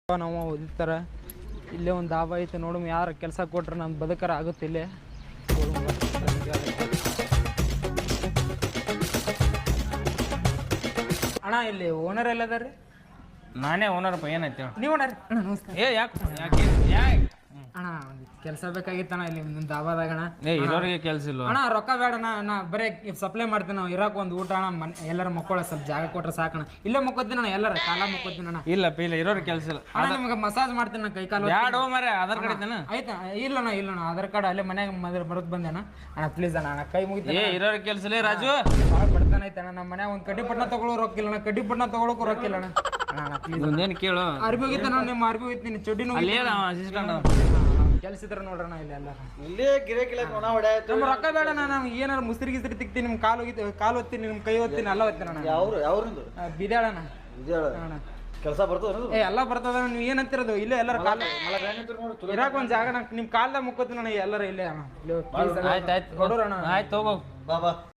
ನಾವು ಓದಿತಾರ ಇಲ್ಲೇ ಒಂದು ದಾಬಾ ಐತೆ ನೋಡು ಯಾರು ಕೆಲಸ ಕೊಟ್ರೆ ನಮ್ಮ ಬದುಕರ ಆಗುತ್ತೆ ಇಲ್ಲೇ ಅಣ್ಣ ಇಲ್ಲಿ ಓನರ್ ಎಲ್ಲ ಅದಾರ ರೀ ನಾನೇ ಓನರ್ಪ್ಪ ಏನೈತೆ ನೀವು ಓನರ್ ನಮಸ್ಕಾರ ಏ ಯಾಕೆ ಅಣ್ಣ ಕೆಲಸ ಬೇಕಾಗಿತ್ತಣ್ಣ ಇಲ್ಲಿ ನಿಮ್ಮ ದಾಬಾದಾಗ ಅಣ್ಣ ಏ ಇರೋರಿಗೆ ಕೆಲ್ಸ ಇಲ್ಲ ಅಣ್ಣ ರೊಕ್ಕ ಬೇಡ ನಾ ಬರೀ ಸಪ್ಲೈ ಮಾಡ್ತೀನಿ ನಾವು ಇರಾಕ ಒಂದು ಊಟ ಅಣ್ಣ ಎಲ್ಲರ ಮಕ್ಕಳ ಸ್ವಲ್ಪ ಜಾಗ ಕೊಟ್ರೆ ಸಾಕಣ ಇಲ್ಲೇ ಮಕ್ಕೋತೀನಿ ಅಣ್ಣ ಎಲ್ಲರ ಕಾಲ ಮಕ್ಕೋತೀನಿ ಅಣ್ಣ ಇಲ್ಲಪ್ಪ ಇಲ್ಲ ಇರೋರಿಗೆ ಕೆಲ್ಸ ಇಲ್ಲ ಅಣ್ಣ ನಿಮಗೆ ಮಸಾಜ್ ಮಾಡ್ತೀನಿ ನಾ ಕೈ ಕಾಲು ಯಾಡೋ ಮರೆ ಆಧಾರ್ ಕಾರ್ಡ್ ಐತನ ಆಯ್ತಾ ಇಲ್ಲಣ್ಣ ಆಧಾರ್ ಕಾರ್ಡ್ ಅಲ್ಲೇ ಮನ್ಯಾಗ ಬರೋದು ಬಂದೆ ಅಣ್ಣ ಪ್ಲೀಸ್ ಅಣ್ಣ ಕೈ ಮುಗಿತೀನಿ ಏ ಇರೋರಿಗೆ ಕೆಲ್ಸ ಇಲ್ಲ ರಾಜು ಭಾಳ ಬಡ್ತಾನ ಐತೆ ಅಣ್ಣ ನಮ್ಮ ಮನ್ಯಾಗ ಒಂದು ಕಡ್ಡಿ ಪಟ್ನ ತಗೊಳ್ಳೋ ರೊಕ್ಕಿಲ್ಲ ಅಣ್ಣ ಕಡ್ಡಿ ಪಟ್ನ ತಗೊಳಕ್ಕೂ ರೊಕ್ಕಿಲ್ಲ ಅಣ್ಣ ಅಣ್ಣ ಪ್ಲೀಸ್ ಒಂದೇನು ಕೇಳು ಅರ್ಬಿ ಹೋಗಿತ್ತ ನಾನು ನಿಮ್ಮ ಅರ್ಬಿ ಹೋಗ್ತೀನಿ ಚಡ್ಡಿನೂ ಅಲ್ಲಿ ಅಸಿಸ್ಟೆಂಟ್ ಕೆಲಸ ಇದ್ರೆ ನೋಡ್ರಣ ಇಲ್ಲಿ ಎಲ್ಲ ಇಲ್ಲೇ ಗಿರೇಕಿಲ್ಲ ನೋಣ ಹೊಡ್ಯಾಯ್ತು ನಮ್ಮ ರೊಕ್ಕ ಬೇಡ ನಾನು ಏನಾರು ಮುಸ್ರಿ ಗಿಸ್ರಿ ತಿಕ್ತೀನಿ ನಿಮ್ಮ ಕಾಲು ಒತ್ತೀನಿ ನಿಮ್ಮ ಕೈ ಒತ್ತೀನಿ ಎಲ್ಲ ಒತ್ತೀನಿ ಅಣ್ಣ ಯಾವ್ರಿಂದ ಬಿದ್ಯಾಳಣ್ಣ ಅಣ್ಣ ಕೆಲಸ ಬರ್ತದ ಏ ಎಲ್ಲ ಬರ್ತದ ನೀವು ಏನಂತಿರೋದು ಇಲ್ಲೇ ಎಲ್ಲರ ಕಾಲು ಇರಾಕ ಒಂದು ಜಾಗ ನಿಮ್ ಕಾಲ್ದಾಗ ಮುಕ್ಕೋತೀನಿ ಅಣ್ಣ ಎಲ್ಲರ ಇಲ್ಲೇ ಅಣ್ಣ ಆಯ್ತು ಕೊಡೋರಣ್ಣ ಆಯ್ತು ಹೋಗೋ ಬಾ ಬಾ